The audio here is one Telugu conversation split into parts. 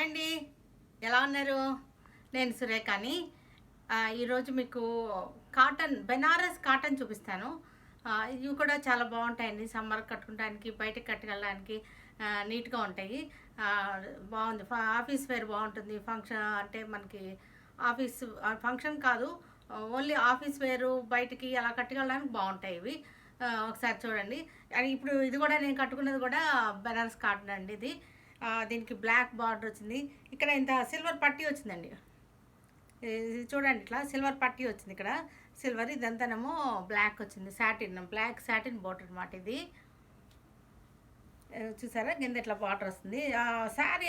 హాయ్ అండి, ఎలా ఉన్నారు? నేను సురేఖని. ఈరోజు మీకు బెనారస్ కాటన్ చూపిస్తాను. ఇవి కూడా చాలా బాగుంటాయండి. సమ్మర్ కట్టుకోవడానికి, బయటకు కట్టుకెళ్ళడానికి నీట్గా ఉంటాయి. ఆ, బాగుంది. ఆఫీస్ వేర్ బాగుంటుంది. ఫంక్షన్ అంటే మనకి ఆఫీస్ ఫంక్షన్ కాదు, ఓన్లీ ఆఫీస్ వేరు బయటికి అలా కట్టుకెళ్ళడానికి బాగుంటాయి ఇవి. ఒకసారి చూడండి. ఇప్పుడు ఇది కూడా నేను కట్టుకున్నది కూడా బెనారస్ కాటన్ అండి. ఇది దీనికి బ్లాక్ బార్డర్ వచ్చింది. ఇక్కడ ఇంత సిల్వర్ పట్టీ వచ్చిందండి. ఇది చూడండి, ఇట్లా సిల్వర్ పట్టీ వచ్చింది. ఇక్కడ సిల్వర్, ఇదంతానేమో బ్లాక్ వచ్చింది. బ్లాక్ సాటిన్ బార్డర్ అనమాట ఇది. చూసారా, కింద ఇట్లా బార్డర్ వస్తుంది. శారీ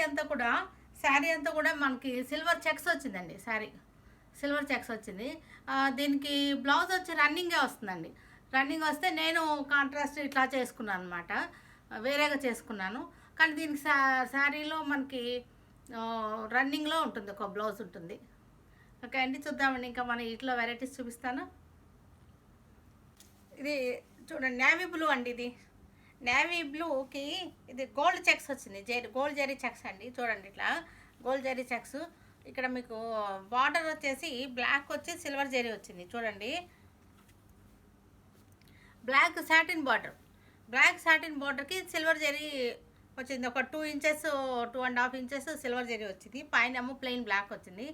అంతా కూడా మనకి సిల్వర్ చెక్స్ వచ్చిందండి. సిల్వర్ చెక్స్ వచ్చింది. దీనికి బ్లౌజ్ వచ్చి రన్నింగే వస్తుందండి. రన్నింగ్ వస్తే నేను కాంట్రాస్ట్ ఇట్లా చేసుకున్నాను అనమాట, వేరేగా చేసుకున్నాను. కానీ దీనికి శారీలో మనకి రన్నింగ్లో ఉంటుంది, ఒక బ్లౌజ్ ఉంటుంది. ఓకే అండి, చూద్దామండి. ఇంకా మన ఇట్లా వెరైటీస్ చూపిస్తాను. ఇది చూడండి, నేవీ బ్లూ అండి. ఇది నేవీ బ్లూకి ఇది గోల్డ్ చెక్స్ వచ్చింది. గోల్డ్ జరీ చెక్స్ అండి. చూడండి, ఇట్లా గోల్డ్ జరీ చెక్స్. ఇక్కడ మీకు బార్డర్ వచ్చేసి బ్లాక్ వచ్చి సిల్వర్ జరీ వచ్చింది. చూడండి, బ్లాక్ సాటిన్ బార్డర్కి సిల్వర్ జరీ వచ్చింది. ఒక 2 ఇంచెస్ 2.5 ఇంచెస్ సిల్వర్ జరీ వచ్చింది. పైన ఏమో ప్లెయిన్ బ్లాక్ వచ్చింది.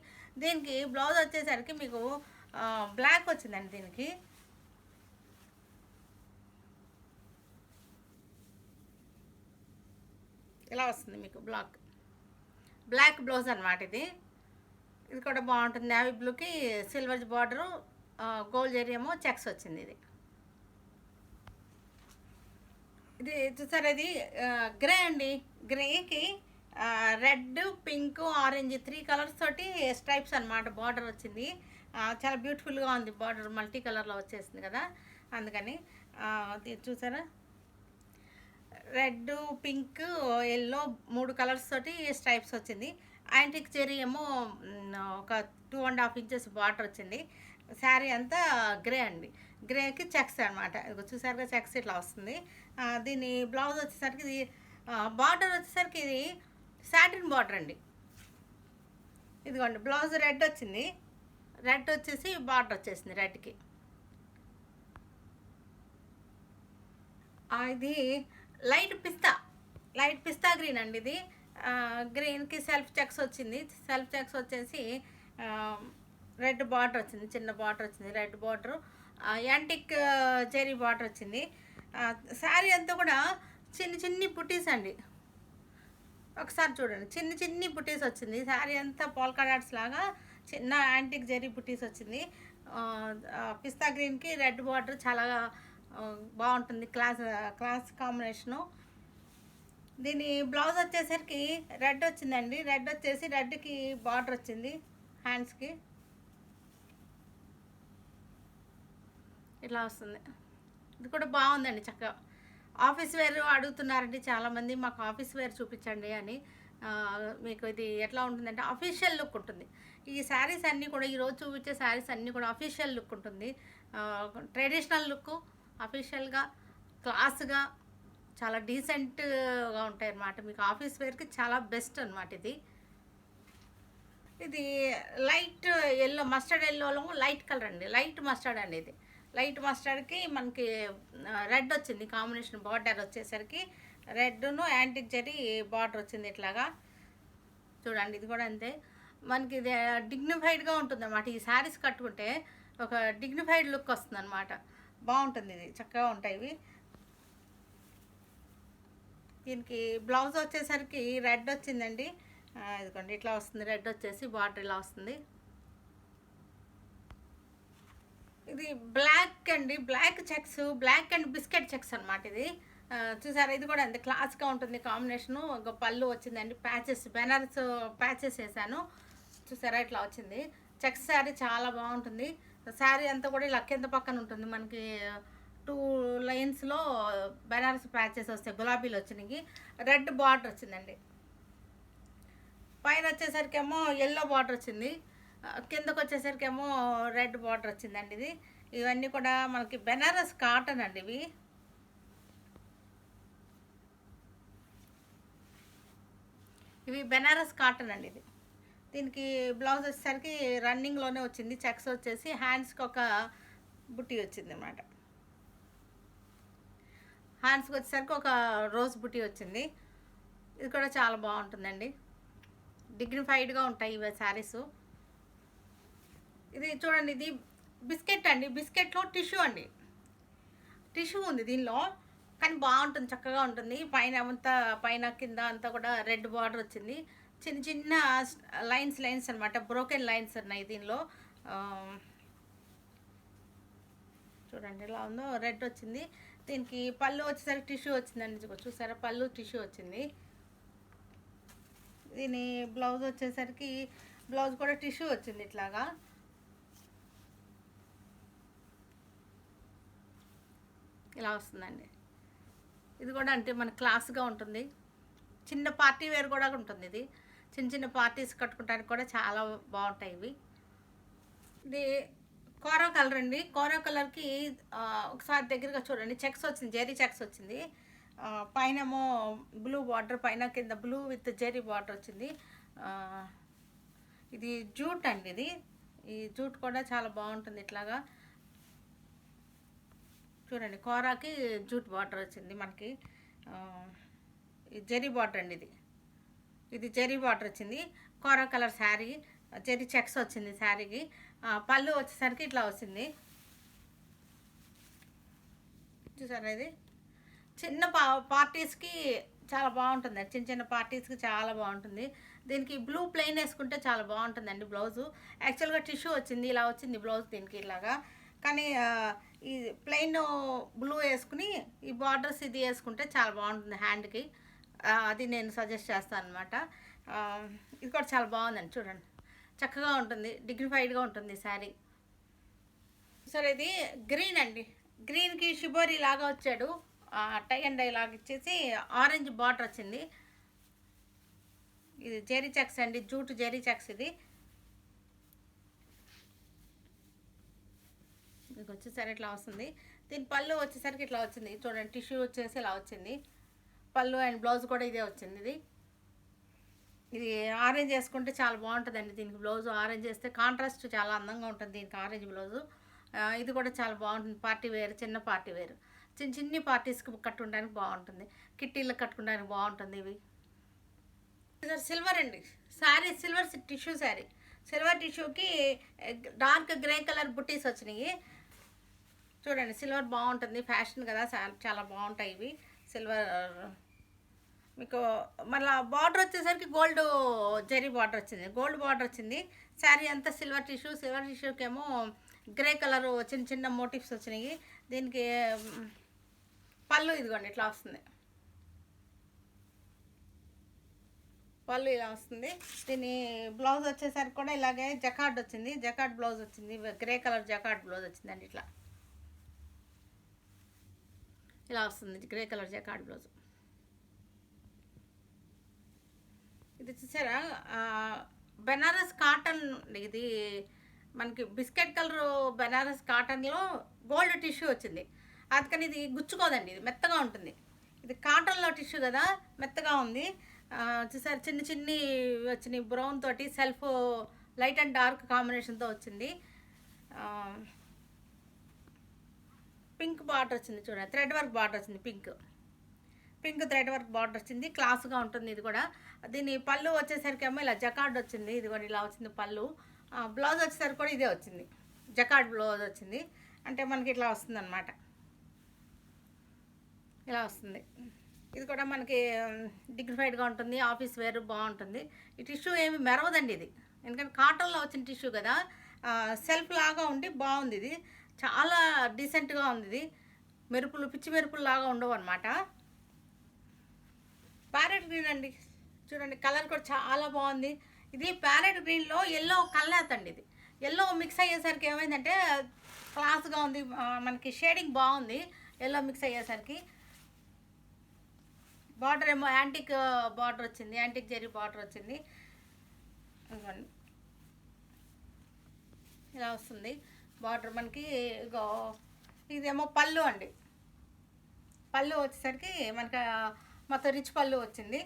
దీనికి బ్లౌజ్ వచ్చేసరికి మీకు బ్లాక్ వచ్చిందండి. దీనికి ఇలా వస్తుంది మీకు బ్లాక్ బ్లౌజ్ అనమాట. ఇది కూడా బాగుంటుంది. నేవీ బ్లూకి సిల్వర్ బార్డరు, గోల్డ్ జరీ ఏమో చెక్స్ వచ్చింది. ఇది చూసారా, ఇది గ్రే అండి. గ్రేకి రెడ్, పింక్, ఆరెంజ్ 3 కలర్స్ తోటి స్ట్రైప్స్ అనమాట బార్డర్ వచ్చింది. చాలా బ్యూటిఫుల్గా ఉంది. బార్డర్ మల్టీ కలర్లో వచ్చేసింది కదా, అందుకని చూసారా, రెడ్, పింక్, ఎల్లో 3 కలర్స్ తోటి స్ట్రైప్స్ వచ్చింది. యాంటిక్ చెరీ ఏమో ఒక 2.5 ఇంచెస్ బార్డర్ వచ్చింది. శారీ అంతా గ్రే అండి. గ్రేకి చెక్స్ అనమాట. చూసారుగా, చెక్స్ ఇట్లా వస్తుంది. దీని బ్లౌజ్ వచ్చేసరికి ఇది బార్డర్ వచ్చేసరికి ఇది సాటిన్ బార్డర్ అండి. ఇదిగోండి, బ్లౌజ్ రెడ్ వచ్చింది. రెడ్ వచ్చేసి బార్డర్ వచ్చేసింది రెడ్కి. ఇది లైట్ పిస్తా గ్రీన్ అండి. ఇది గ్రీన్కి సెల్ఫ్ చెక్స్ వచ్చింది. సెల్ఫ్ చెక్స్ వచ్చేసి రెడ్ బార్డర్ వచ్చింది. చిన్న బార్డర్ వచ్చింది, red border. Antique zari border వచ్చింది. శారీ అంతా కూడా చిన్ని బుటీస్ అండి. ఒకసారి చూడండి, చిన్ని బుటీస్ వచ్చింది. శారీ అంతా పోల్కా డాట్స్ లాగా చిన్న యాంటిక్ జెరీ బుటీస్ వచ్చింది. పిస్తా గ్రీన్కి రెడ్ బార్డర్ చాలా బాగుంటుంది. Class combination. దీని బ్లౌజ్ వచ్చేసరికి రెడ్ వచ్చిందండి. రెడ్ వచ్చేసి రెడ్కి బార్డర్ వచ్చింది హ్యాండ్స్కి. ఇట్లా వస్తుంది. ఇది కూడా బాగుందండి. చక్కగా ఆఫీస్ వేర్ అడుగుతున్నారండి చాలామంది, మాకు ఆఫీస్ వేర్ చూపించండి అని. మీకు ఇది ఎట్లా ఉంటుందంటే అఫీషియల్ లుక్ ఉంటుంది. ఈ శారీస్ అన్నీ కూడా, ఈరోజు చూపించే శారీస్ అన్నీ కూడా అఫీషియల్ లుక్ ఉంటుంది. ట్రెడిషనల్ లుక్, అఫీషియల్గా, క్లాస్గా, చాలా డీసెంట్గా ఉంటాయి అన్నమాట. మీకు ఆఫీస్ వేర్కి చాలా బెస్ట్ అనమాట. ఇది లైట్ ఎల్లో, మస్టర్డ్ ఎల్లోలో లైట్ కలర్ అండి. లైట్ మస్టర్డ్ అండి. ఇది లైట్ మస్టర్డ్కి మనకి రెడ్ వచ్చింది. కాంబినేషన్ బార్డర్ వచ్చేసరికి రెడ్ను యాంటిక్ జరీ బార్డర్ వచ్చింది ఇట్లాగా. చూడండి, ఇది కూడా అంతే. మనకి ఇది డిగ్నిఫైడ్గా ఉంటుంది అన్నమాట. ఈ శారీస్ కట్టుకుంటే ఒక డిగ్నిఫైడ్ లుక్ వస్తుంది అనమాట. బాగుంటుంది. ఇది చక్కగా ఉంటాయి ఇవి. దీనికి బ్లౌజ్ వచ్చేసరికి రెడ్ వచ్చిందండి. ఇదిగోండి, ఇట్లా వస్తుంది. రెడ్ వచ్చేసి బార్డర్ ఇలా వస్తుంది. ఇది బ్లాక్ అండి. Black checks, black and biscuit checks అనమాట. ఇది చూసారా, ఇది కూడా అంతే క్లాస్గా ఉంటుంది. కాంబినేషను ఒక పళ్ళు వచ్చిందండి. ప్యాచెస్, బెనారస్ ప్యాచెస్ వేసాను. చూసారా, ఇట్లా వచ్చింది. చెక్స్ శారీ చాలా బాగుంటుంది. శారీ అంతా కూడా ఇలా కింద పక్కన ఉంటుంది. మనకి 2 లైన్స్లో బెనారస్ ప్యాచెస్ వస్తాయి. గులాబీలు వచ్చినాయి. రెడ్ బార్డర్ వచ్చిందండి. పైన వచ్చేసరికి ఏమో ఎల్లో బార్డర్ వచ్చింది. కిందకు వచ్చేసరికి ఏమో రెడ్ బార్డర్ వచ్చిందండి. ఇవన్నీ కూడా మనకి బెనారస్ కాటన్ అండి. ఇవి ఇవి బెనారస్ కాటన్ అండి ఇది. దీనికి బ్లౌజ్ వచ్చేసరికి రన్నింగ్లోనే వచ్చింది. చెక్స్ వచ్చేసి హ్యాండ్స్కి ఒక బుట్టి వచ్చింది అన్నమాట. హ్యాండ్స్కి వచ్చేసరికి ఒక రోజ్ బుట్టి వచ్చింది. ఇది కూడా చాలా బాగుంటుందండి. డిగ్నిఫైడ్గా ఉంటాయి ఇవి శారీస్. ఇది చూడండి, ఇది బిస్కెట్ అండి. బిస్కెట్లో టిష్యూ అండి. టిష్యూ ఉంది దీనిలో, కానీ బాగుంటుంది, చక్కగా ఉంటుంది. పైన అంతా పైన కింద అంతా కూడా రెడ్ బార్డర్ వచ్చింది. చిన్న చిన్న లైన్స్ అనమాట, బ్రోకెన్ లైన్స్ ఉన్నాయి దీనిలో. చూడండి ఎలా ఉందో, రెడ్ వచ్చింది. దీనికి పళ్ళు వచ్చేసరికి టిష్యూ వచ్చిందండి. చూసారా, పళ్ళు టిష్యూ వచ్చింది. దీని బ్లౌజ్ వచ్చేసరికి బ్లౌజ్ కూడా టిష్యూ వచ్చింది ఇట్లాగా. ఇలా వస్తుందండి. ఇది కూడా అంటే మన క్లాస్గా ఉంటుంది. చిన్న పార్టీ వేర్ కూడా ఉంటుంది ఇది. చిన్న చిన్న పార్టీస్ కట్టుకోవడానికి కూడా చాలా బాగుంటాయి ఇవి. ఇది కోరా కలర్ అండి. కోరా కలర్కి ఒకసారి దగ్గరగా చూడండి, చెక్స్ వచ్చింది, జెరీ చెక్స్ వచ్చింది. పైనేమో బ్లూ బార్డర్, పైన కింద బ్లూ విత్ జెరీ బార్డర్ వచ్చింది. ఇది జూట్ అండి. ఇది ఈ జూట్ కూడా చాలా బాగుంటుంది. ఇట్లాగా చూడండి, కోరాకి జూట్ బార్డర్ వచ్చింది మనకి. జెరీ బార్డర్ అండి. ఇది జెరీ బార్డర్ వచ్చింది. కోరా కలర్ శారీ, జెరీ చెక్స్ వచ్చింది శారీకి. పళ్ళు వచ్చేసరికి ఇట్లా వచ్చింది. చూసారా, ఇది చిన్న పార్టీస్కి చాలా బాగుంటుంది. చిన్న చిన్న పార్టీస్కి చాలా బాగుంటుంది. దీనికి బ్లూ ప్లెయిన్ వేసుకుంటే చాలా బాగుంటుందండి బ్లౌజు. యాక్చువల్గా టిష్యూ వచ్చింది, ఇలా వచ్చింది బ్లౌజ్ దీనికి ఇలాగా. కానీ ఈ ప్లెయిన్ బ్లూ వేసుకుని ఈ బార్డర్స్ ఇది వేసుకుంటే చాలా బాగుంటుంది హ్యాండ్కి. అది నేను సజెస్ట్ చేస్తాను అనమాట. ఇది కూడా చాలా బాగుందండి. చూడండి, చక్కగా ఉంటుంది, డిగ్నిఫైడ్గా ఉంటుంది శారీ. సరే, ఇది గ్రీన్ అండి. గ్రీన్కి షిబోరి లాగా వచ్చాడు, టై అండ్ డై లాగా ఇచ్చేసి ఆరెంజ్ బార్డర్ వచ్చింది. ఇది జెరీ చెక్స్ అండి, జూట్ జెరీ చెక్స్. ఇది మీకు వచ్చేసరికి ఇట్లా వస్తుంది. దీని పళ్ళు వచ్చేసరికి ఇట్లా వచ్చింది. చూడండి, టిష్యూ వచ్చేసి ఇలా వచ్చింది. పళ్ళు అండ్ బ్లౌజ్ కూడా ఇదే వచ్చింది. ఇది ఆరెంజ్ వేసుకుంటే చాలా బాగుంటుందండి. దీనికి బ్లౌజ్ ఆరెంజ్ వేస్తే కాంట్రాస్ట్ చాలా అందంగా ఉంటుంది దీనికి ఆరెంజ్ బ్లౌజు. ఇది కూడా చాలా బాగుంటుంది. పార్టీ వేర్, చిన్న పార్టీ వేర్, చిన్ని పార్టీస్కి కట్టుకోవడానికి బాగుంటుంది. కిట్టీలకు కట్టుకోవడానికి బాగుంటుంది ఇవి. సిల్వర్ అండి sari, silver tissue sari. Silver టిష్యూకి డార్క్ గ్రే కలర్ బుట్టీస్ వచ్చినాయి. చూడండి, సిల్వర్ బాగుంటుంది, ఫ్యాషన్ కదా, చాలా బాగుంటాయి ఇవి. సిల్వర్ మీకు మళ్ళీ బార్డర్ వచ్చేసరికి గోల్డ్ జెరీ బార్డర్ వచ్చింది, గోల్డ్ బార్డర్ వచ్చింది. శారీ అంతా సిల్వర్ టిష్యూ. సిల్వర్ టిష్యూకి ఏమో గ్రే కలర్ చిన్న చిన్న మోటివ్స్ వచ్చినాయి. దీనికి పళ్ళు ఇదిగోండి ఇట్లా వస్తుంది. పళ్ళు ఇలా వస్తుంది. దీని బ్లౌజ్ వచ్చేసరికి కూడా ఇలాగే జకార్డ్ వచ్చింది, జకార్డ్ బ్లౌజ్ వచ్చింది. గ్రే కలర్ జకార్డ్ బ్లౌజ్ వచ్చిందండి. ఇట్లా ఇలా వస్తుంది గ్రే కలర్ జకార్డ్ బ్లౌజ్. ఇది చూసారా, బెనారస్ కాటన్. ఇది మనకి బిస్కెట్ కలర్ బెనారస్ కాటన్లో గోల్డ్ టిష్యూ వచ్చింది. అందుకని ఇది గుచ్చుకోదండి, ఇది మెత్తగా ఉంటుంది. ఇది కాటన్లో టిష్యూ కదా, మెత్తగా ఉంది. చూసారు, చిన్న చిన్ని వచ్చినాయి. బ్రౌన్ తోటి సెల్ఫ్ లైట్ అండ్ డార్క్ కాంబినేషన్తో వచ్చింది. పింక్ బార్డర్ వచ్చింది. చూడండి, థ్రెడ్ వర్క్ బార్డర్ వచ్చింది. పింక్ థ్రెడ్ వర్క్ బార్డర్ వచ్చింది. క్లాస్గా ఉంటుంది ఇది కూడా. దీని పళ్ళు వచ్చేసరికి ఏమో ఇలా జకార్డ్ వచ్చింది. ఇది కూడా ఇలా వచ్చింది పళ్ళు. బ్లౌజ్ వచ్చేసరికి కూడా ఇదే వచ్చింది, జకార్డ్ బ్లౌజ్ వచ్చింది. అంటే మనకి ఇట్లా వస్తుంది అనమాట, ఇలా వస్తుంది. ఇది కూడా మనకి డిగ్నిఫైడ్గా ఉంటుంది, ఆఫీస్ వేర్ బాగుంటుంది. ఈ టిష్యూ ఏమి మెరవదండి ఇది, ఎందుకంటే కాటన్లో వచ్చిన టిష్యూ కదా, సెల్ఫ్ లాగా ఉండి బాగుంది. ఇది చాలా డీసెంట్గా ఉంది. ఇది మెరుపులు, పిచ్చి మెరుపులు లాగా ఉండవు అనమాట. ప్యారెట్ గ్రీన్ అండి. చూడండి, కలర్ కూడా చాలా బాగుంది. ఇది ప్యారెట్ గ్రీన్లో ఎల్లో కల్లేతండి. ఇది ఎల్లో మిక్స్ అయ్యేసరికి ఏమైందంటే క్లాస్గా ఉంది, మనకి షేడింగ్ బాగుంది. ఎల్లో మిక్స్ అయ్యేసరికి బార్డర్ ఏమో యాంటిక్ బార్డర్ వచ్చింది, యాంటిక్ జెరీ బార్డర్ వచ్చింది. ఇలా వస్తుంది బార్డర్ మనకి. ఇదేమో పళ్ళు అండి. పళ్ళు వచ్చేసరికి మనకి మొత్తం రిచ్ పళ్ళు వచ్చింది.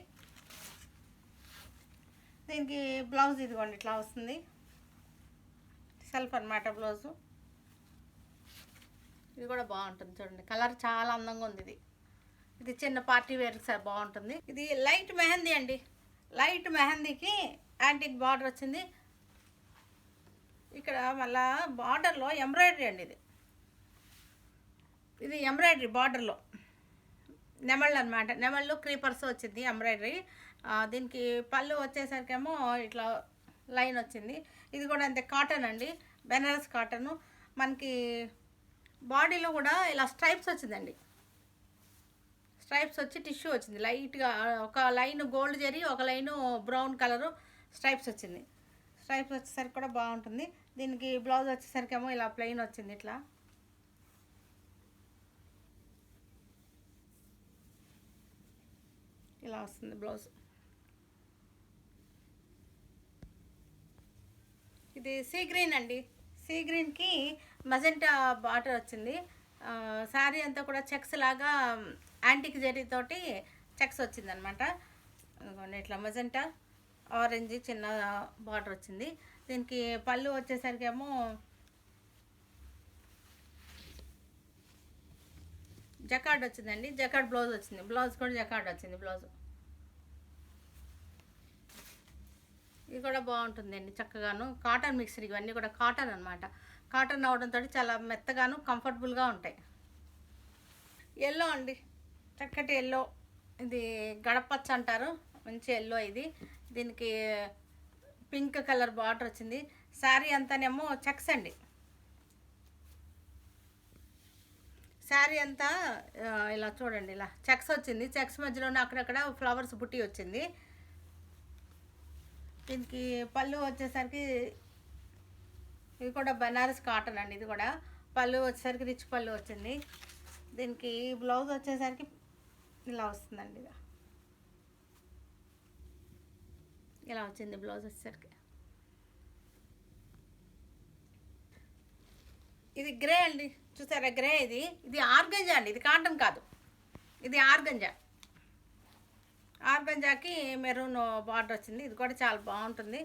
దీనికి బ్లౌజ్ ఇదిగోండి ఇట్లా వస్తుంది, సెల్ఫ్ అనమాట బ్లౌజు. ఇది కూడా బాగుంటుంది చూడండి, కలర్ చాలా అందంగా ఉంది. ఇది చిన్న పార్టీ వేర్ సార్ బాగుంటుంది. ఇది లైట్ మెహందీ అండి, లైట్ మెహందీకి యాంటిక్ బార్డర్ వచ్చింది. ఇక్కడ మళ్ళా బార్డర్లో ఎంబ్రాయిడరీ అండి. ఇది ఎంబ్రాయిడరీ బార్డర్లో నెమళ్ళు అనమాట, నెమళ్ళు క్రీపర్స్ వచ్చింది ఎంబ్రాయిడరీ. దీనికి పళ్ళు వచ్చేసరికేమో ఇట్లా లైన్ వచ్చింది. ఇది కూడా అంతే, కాటన్ అండి, బెనారస్ కాటను. మనకి బాడీలో కూడా ఇలా స్ట్రైప్స్ వచ్చిందండి, స్ట్రైప్స్ వచ్చి టిష్యూ వచ్చింది లైట్గా, ఒక లైన్ గోల్డ్ జరీ, ఒక లైను బ్రౌన్ కలరు స్ట్రైప్స్ వచ్చింది. స్ట్రైప్స్ వచ్చేసరికి కూడా బాగుంటుంది. దీనికి బ్లౌజ్ వచ్చేసరికేమో ఇలా ప్లెయిన్ వచ్చింది, ఇట్లా ఇలా వస్తుంది బ్లౌజ్. ఇది సీ గ్రీన్ అండి, సీ గ్రీన్కి మజెంటా బార్డర్ వచ్చింది. శారీ అంతా కూడా చెక్స్ లాగా యాంటిక్ జరీతోటి చెక్స్ వచ్చిందనమాట. ఇట్లా మజెంటా ఆరెంజ్ చిన్న బార్డర్ వచ్చింది. దీనికి పళ్ళు వచ్చేసరికేమో జకార్డ్ వచ్చిందండి, జకార్డ్ బ్లౌజ్ వచ్చింది. బ్లౌజ్ కూడా జకార్డ్ వచ్చింది బ్లౌజ్. ఇది కూడా బాగుంటుందండి చక్కగాను, కాటన్ మిక్సర్, ఇవన్నీ కూడా కాటన్ అనమాట. కాటన్ అవడంతో చాలా మెత్తగాను కంఫర్టబుల్గా ఉంటాయి. ఎల్లో అండి, చక్కటి ఎల్లో, ఇది గడపచ్చ అంటారు, మంచి ఎల్లో ఇది. దీనికి పింక్ కలర్ బార్డర్ వచ్చింది. శారీ అంతానేమో చెక్స్ అండి, శారీ అంతా ఇలా చూడండి, ఇలా చెక్స్ వచ్చింది. చెక్స్ మధ్యలోనే అక్కడక్కడ ఫ్లవర్స్ బుట్టి వచ్చింది. దీనికి పళ్ళు వచ్చేసరికి ఇది కూడా బనారస్ కాటన్ అండి. ఇది కూడా పళ్ళు వచ్చేసరికి రిచ్ పళ్ళు వచ్చింది. దీనికి బ్లౌజ్ వచ్చేసరికి ఇలా వస్తుందండి, ఇలా వచ్చింది బ్లౌజ్ వచ్చేసరికి. ఇది గ్రే అండి, చూసారా గ్రే. ఇది ఆర్గంజా అండి, ఇది కాటన్ కాదు, ఇది ఆర్గంజా. ఆర్గంజాకి మెరూన్ బార్డర్ వచ్చింది. ఇది కూడా చాలా బాగుంటుంది.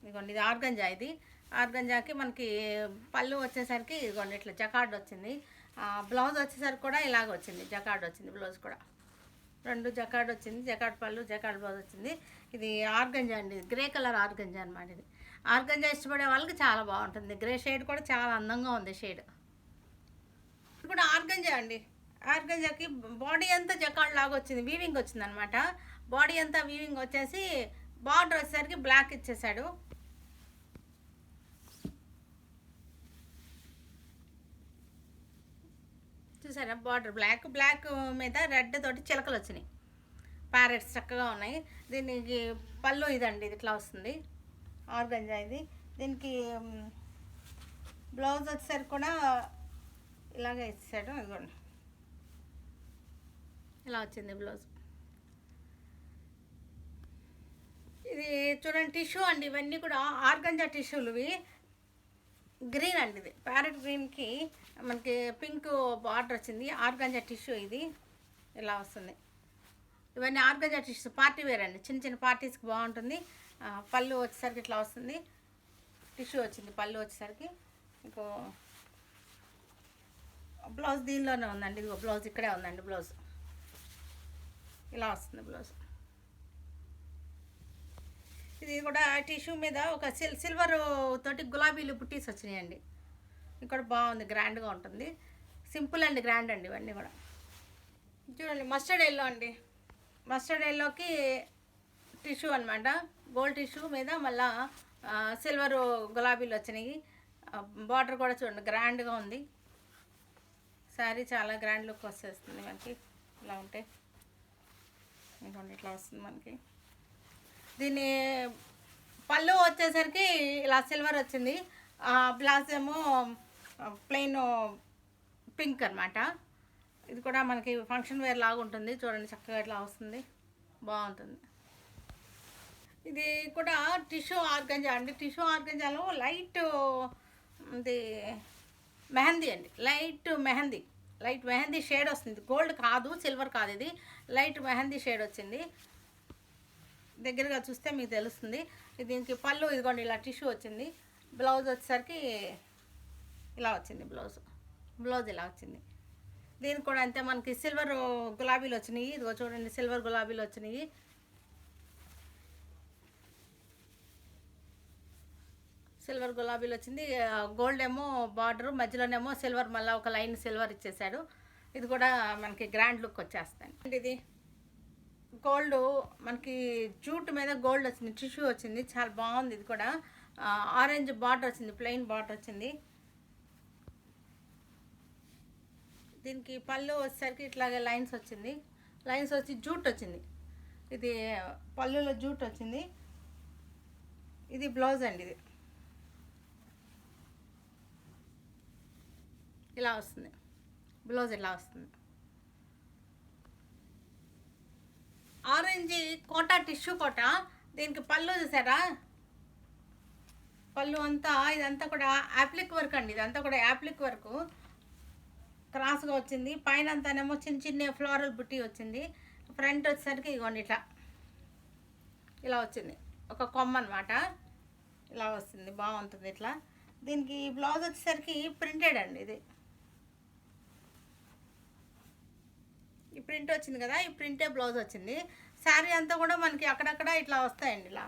ఇదిగోండి, ఇది ఆర్గంజా. ఇది ఆర్గంజాకి మనకి పళ్ళు వచ్చేసరికి ఇదిగోండి ఇట్లా జకార్డ్ వచ్చింది. బ్లౌజ్ వచ్చేసరికి కూడా ఇలాగ వచ్చింది, జకార్డ్ వచ్చింది బ్లౌజ్ కూడా. రెండు జకార్డ్ వచ్చింది, జకార్డ్ పళ్ళు జకార్డ్ బ్లౌజ్ వచ్చింది. ఇది ఆర్గంజా అండి, గ్రే కలర్ ఆర్గంజా అనమాట. ఇది ఆర్గంజా ఇష్టపడే వాళ్ళకి చాలా బాగుంటుంది. గ్రే షేడ్ కూడా చాలా అందంగా ఉంది షేడ్. ఇది కూడా ఆర్గంజా అండి. ఆర్గంజాకి బాడీ అంతా జకార్డ్ లాగా వచ్చింది, వీవింగ్ వచ్చింది అనమాట. బాడీ అంతా వీవింగ్ వచ్చేసి బార్డర్ వచ్చేసరికి బ్లాక్ ఇచ్చేసాడు. చూసారా బార్డర్ బ్లాక్, బ్లాక్ మీద రెడ్ తోటి చిలకలు వచ్చినాయి, ప్యారెట్స్ చక్కగా ఉన్నాయి. దీనికి పళ్ళు ఇదండి, ఇది ఇట్లా వస్తుంది ఆర్గంజా ఇది. దీనికి బ్లౌజ్ వచ్చేసరికి కూడా ఇలాగే ఇచ్చాడు, ఇదిగోండి ఇలా వచ్చింది బ్లౌజ్. ఇది చూడండి టిష్యూ అండి, ఇవన్నీ కూడా ఆర్గంజా టిష్యూలు. ఇవి గ్రీన్ అండి, ఇది ప్యారెట్ గ్రీన్కి మనకి పింక్ బార్డర్ వచ్చింది. ఆర్గంజా టిష్యూ ఇది ఇలా వస్తుంది. ఇవన్నీ ఆర్గంజా టిష్యూ, పార్టీ వేర్ అండి, చిన్న చిన్న పార్టీస్కి బాగుంటుంది. పళ్ళు వచ్చేసరికి ఇట్లా వస్తుంది, టిష్యూ వచ్చింది పళ్ళు వచ్చేసరికి. ఇంకో బ్లౌజ్ దీనిలోనే ఉందండి, ఇదిగో బ్లౌజ్ ఇక్కడే ఉందండి, బ్లౌజ్ ఇలా వస్తుంది బ్లౌజ్. ఇది కూడా టిష్యూ మీద ఒక సిల్వర్ తోటి గులాబీలు బుట్టీస్ వచ్చినాయండి. ఇది కూడా బాగుంది, గ్రాండ్గా ఉంటుంది. సింపుల్ అండ్ గ్రాండ్ అండి ఇవన్నీ కూడా. చూడండి మస్టర్డ్ ఎల్లో అండి, మస్టర్డ్ ఎల్లోకి టిష్యూ అనమాట, గోల్డ్ టిష్యూ మీద మళ్ళా సిల్వర్ గులాబీలు వచ్చినాయి. బార్డర్ కూడా చూడండి గ్రాండ్గా ఉంది. శారీ చాలా గ్రాండ్ లుక్ వచ్చేస్తుంది మనకి, ఇలా ఉంటే ఇంకోండి ఇట్లా వస్తుంది మనకి. దీని పళ్ళు వచ్చేసరికి ఇలా సిల్వర్ వచ్చింది, బ్లౌజ్ ఏమో ప్లెయిన్ పింక్ అనమాట. ఇది కూడా మనకి ఫంక్షన్ వేర్ లాగా ఉంటుంది, చూడండి చక్కగా ఇట్లా వస్తుంది, బాగుంటుంది. ఇది కూడా టిష్యూ ఆర్గంజా అండి. టిష్యూ ఆర్గంజాలో లైట్ ఇది మెహందీ అండి, లైట్ మెహందీ షేడ్ వస్తుంది. గోల్డ్ కాదు, సిల్వర్ కాదు, ఇది లైట్ మెహందీ షేడ్ వచ్చింది. దగ్గరగా చూస్తే మీకు తెలుస్తుంది. దీనికి పళ్ళు ఇదిగోండి ఇలా టిష్యూ వచ్చింది. బ్లౌజ్ వచ్చేసరికి ఇలా వచ్చింది. బ్లౌజ్ ఇలా వచ్చింది. దీనికి కూడా అంతే మనకి సిల్వర్ గులాబీలు వచ్చినాయి. ఇదిగో చూడండి, సిల్వర్ గులాబీలు వచ్చినాయి. సిల్వర్ గులాబీలు వచ్చింది. గోల్డ్ ఏమో బార్డరు, మధ్యలోనేమో సిల్వర్, మళ్ళీ ఒక లైన్ సిల్వర్ ఇచ్చేసాడు. ఇది కూడా మనకి గ్రాండ్ లుక్ వచ్చేస్తాయి. ఇది గోల్డ్ మనకి జూట్ మీద గోల్డ్ వచ్చింది, టిష్యూ వచ్చింది, చాలా బాగుంది. ఇది కూడా ఆరెంజ్ బార్డర్ వచ్చింది, ప్లెయిన్ బార్డర్ వచ్చింది. దీనికి పళ్ళు వచ్చేసరికి ఇట్లాగే లైన్స్ వచ్చింది. లైన్స్ వచ్చి జూట్ వచ్చింది. ఇది పళ్ళులో జూట్ వచ్చింది. ఇది బ్లౌజ్ అండి. ఇది ఇలా వస్తుంది. బ్లౌజ్ ఇలా వస్తుంది. Orange Kota, tissue Kota. దీనికి పళ్ళు చూసారా, పళ్ళు అంతా ఇదంతా కూడా యాప్లిక్ వర్క్ అండి. ఇదంతా కూడా యాప్లిక్ వర్క్, క్రాస్గా వచ్చింది. పైన అంతానేమో చిన్న చిన్న ఫ్లోరల్ బుట్టి వచ్చింది. ఫ్రంట్ వచ్చేసరికి ఇదిగోండి ఇలా వచ్చింది, ఒక కొమ్మ అనమాట. ఇలా వస్తుంది, బాగుంటుంది ఇట్లా. దీనికి బ్లౌజ్ వచ్చేసరికి ప్రింటెడ్ అండి. ఇది ఈ ప్రింట్ వచ్చింది కదా, ఈ ప్రింటే బ్లౌజ్ వచ్చింది. శారీ అంతా కూడా మనకి అక్కడక్కడ ఇట్లా వస్తాయండి. ఇలా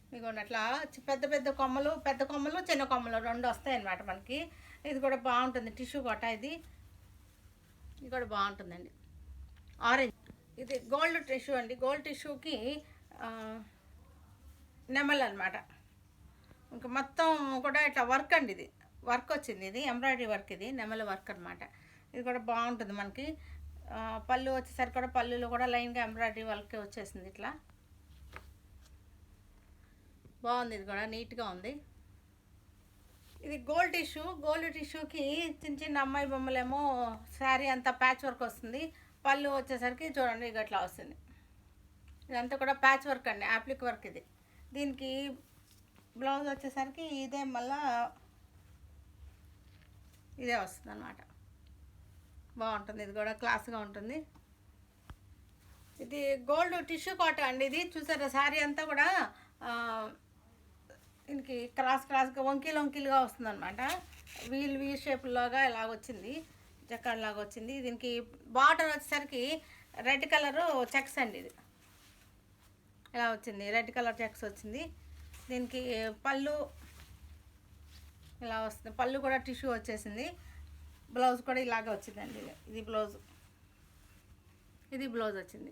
ఇదిగోండి అట్లా పెద్ద కొమ్మలు చిన్న కొమ్మలు రెండు వస్తాయి అన్నమాట మనకి. ఇది కూడా బాగుంటుంది, టిష్యూ కోట. ఇది కూడా బాగుంటుందండి. ఆరెంజ్, ఇది గోల్డ్ టిష్యూ అండి. గోల్డ్ టిష్యూకి నెమల్ అనమాట. ఇంకా మొత్తం కూడా ఇట్లా వర్క్ అండి. ఇది వర్క్ వచ్చింది, ఇది ఎంబ్రాయిడరీ వర్క్, ఇది నెమల వర్క్ అనమాట. ఇది కూడా బాగుంటుంది మనకి. పళ్ళు వచ్చేసరికి కూడా పళ్ళులో కూడా లైన్గా ఎంబ్రాయిడరీ వర్క్ వచ్చేసింది. ఇట్లా బాగుంది. ఇది కూడా నీట్గా ఉంది. ఇది గోల్డ్ టిష్యూకి చిన్న చిన్న అమ్మాయి బొమ్మలేమో శారీ అంతా ప్యాచ్ వర్క్ వస్తుంది. పళ్ళు వచ్చేసరికి చూడండి ఇక అట్లా వస్తుంది. ఇదంతా కూడా ప్యాచ్ వర్క్ అండి, యాప్లిక్ వర్క్ ఇది. దీనికి బ్లౌజ్ వచ్చేసరికి ఇదే మళ్ళా ఇదే వస్తుంది అన్నమాట. బాగుంటుంది. ఇది కూడా క్లాస్గా ఉంటుంది. ఇది గోల్డ్ టిష్యూ కోట అండి. ఇది చూసారా, శారీ అంతా కూడా దీనికి క్రాస్గా వంకీలుగా వస్తుంది అనమాట. వీ షేప్లాగా ఇలాగ వచ్చింది, జకాడ్ లాగా వచ్చింది. దీనికి బార్డర్ వచ్చేసరికి రెడ్ కలరు చెక్స్ అండి. ఇది ఇలా వచ్చింది, రెడ్ కలర్ చెక్స్ వచ్చింది. దీనికి పళ్ళు ఇలా వస్తుంది. పళ్ళు కూడా టిష్యూ వచ్చేసింది. బ్లౌజ్ కూడా ఇలాగే వచ్చిందండి. ఇది బ్లౌజ్ వచ్చింది.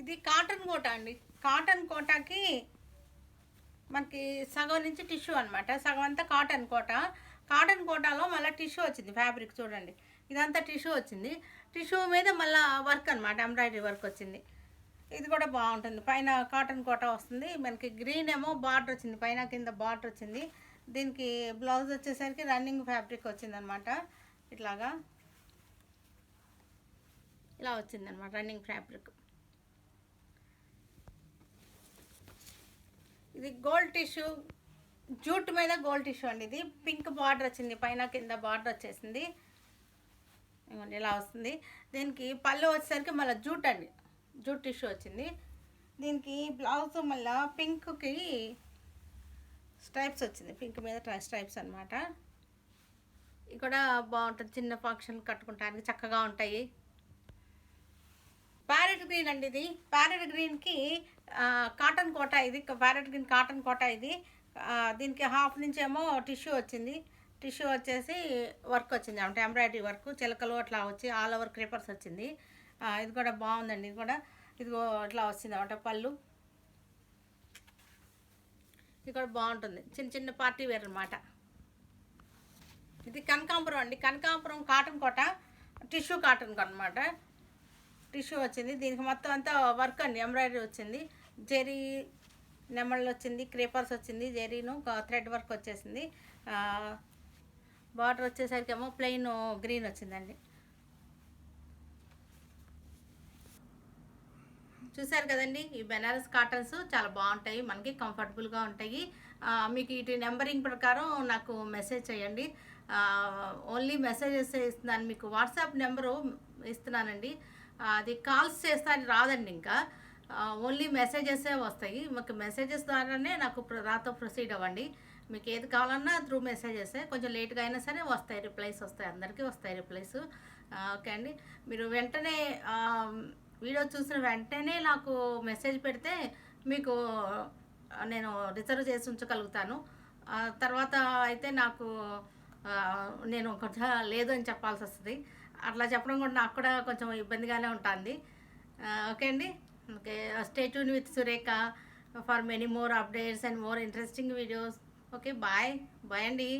ఇది కాటన్ కోట అండి. కాటన్ కోటాకి మనకి సగం నుంచి టిష్యూ అనమాట, సగం అంతా కాటన్ కోట. కాటన్ కోటాలో మళ్ళీ టిష్యూ వచ్చింది, ఫ్యాబ్రిక్ చూడండి. ఇదంతా టిష్యూ వచ్చింది. టిష్యూ మీద మళ్ళీ వర్క్ అనమాట, ఎంబ్రాయిడరీ వర్క్ వచ్చింది. ఇది కూడా బాగుంటుంది. పైన కాటన్ కోట వస్తుంది మనకి. గ్రీన్ ఏమో బార్డర్ వచ్చింది, పైన కింద బార్డర్ వచ్చింది. దీనికి బ్లౌజ్ వచ్చేసరికి రన్నింగ్ ఫ్యాబ్రిక్ వచ్చిందనమాట. ఇట్లాగా ఇలా వచ్చిందనమాట రన్నింగ్ ఫ్యాబ్రిక్. ఇది గోల్డ్ టిష్యూ, జూట్ మీద గోల్డ్ టిష్యూ అండి. ఇది పింక్ బార్డర్ వచ్చింది, పైన కింద బార్డర్ వచ్చేసింది. ఇలా వస్తుంది. దీనికి పళ్ళు వచ్చేసరికి మళ్ళీ జూట్ అండి, జూట్ టిష్యూ వచ్చింది. దీనికి బ్లౌజ్ మళ్ళీ పింక్కి స్ట్రైప్స్ వచ్చింది, పింక్ మీద స్ట్రైప్స్ అనమాట. ఇది కూడా బాగుంటుంది, చిన్న ఫంక్షన్ కట్టుకుంటానికి చక్కగా ఉంటాయి. ప్యారెట్ గ్రీన్ అండి. ఇది ప్యారెట్ గ్రీన్కి కాటన్ కోట. ఇది ప్యారెట్ గ్రీన్ కాటన్ కోట. ఇది దీనికి హాఫ్ నుంచి ఏమో టిష్యూ వచ్చింది. టిష్యూ వచ్చేసి వర్క్ వచ్చింది అంటే ఎంబ్రాయిడరీ వర్క్, చిలకలు అట్లా వచ్చి ఆల్ ఓవర్ క్రీపర్స్ వచ్చింది. ఇది కూడా బాగుందండి. ఇది కూడా ఇదిగో ఇట్లా వచ్చింది అన్నమాట పళ్ళు. ఇది కూడా బాగుంటుంది, చిన్న చిన్న పార్టీ వేర్ అనమాట. ఇది కనకాంబరం అండి. కనకాంబరం కాటన్ కోట, టిష్యూ కాటన్ అనమాట. టిష్యూ వచ్చింది. దీనికి మొత్తం అంతా వర్క్ అండి, ఎంబ్రాయిడరీ వచ్చింది. జెరీ నెమళ్ళు వచ్చింది, క్రీపర్స్ వచ్చింది, జెరీను థ్రెడ్ వర్క్ వచ్చేసింది. బార్డర్ వచ్చేసరికి ఏమో ప్లెయిన్ గ్రీన్ వచ్చిందండి. చూసారు కదండి, ఈ బెనారస్ కాటన్స్ చాలా బాగుంటాయి, మనకి కంఫర్టబుల్గా ఉంటాయి. మీకు ఇటు నెంబరింగ్ ప్రకారం నాకు మెసేజ్ చేయండి. ఓన్లీ మెసేజెస్ ఇస్తున్నాను. మీకు వాట్సాప్ నెంబరు ఇస్తున్నానండి. అది కాల్స్ చేస్తే అని రాదండి ఇంకా. ఓన్లీ మెసేజెసే వస్తాయి. మాకు మెసేజెస్ ద్వారానే నాకు నాతో ప్రొసీడ్ అవ్వండి. మీకు ఏది కావాలన్నా త్రూ మెసేజెసే. కొంచెం లేట్‌గా అయినా సరే వస్తాయి, రిప్లైస్ వస్తాయి. అందరికీ వస్తాయి రిప్లైస్. ఓకే అండి. మీరు వెంటనే వీడియో చూసిన వెంటనే నాకు మెసేజ్ పెడితే మీకు నేను రిజర్వ్ చేసి ఉంచగలుగుతాను. తర్వాత అయితే నాకు నేను కొంచెం లేదు అని చెప్పాల్సొస్తది. అట్లా చెప్పడం కూడా నాకు కూడా కొంచెం ఇబ్బందిగానే ఉంటుంది. ఓకే అండి. Okay. Stay tune with Surekha for many more updates and more interesting videos. Okay. Bye. Bye అండి.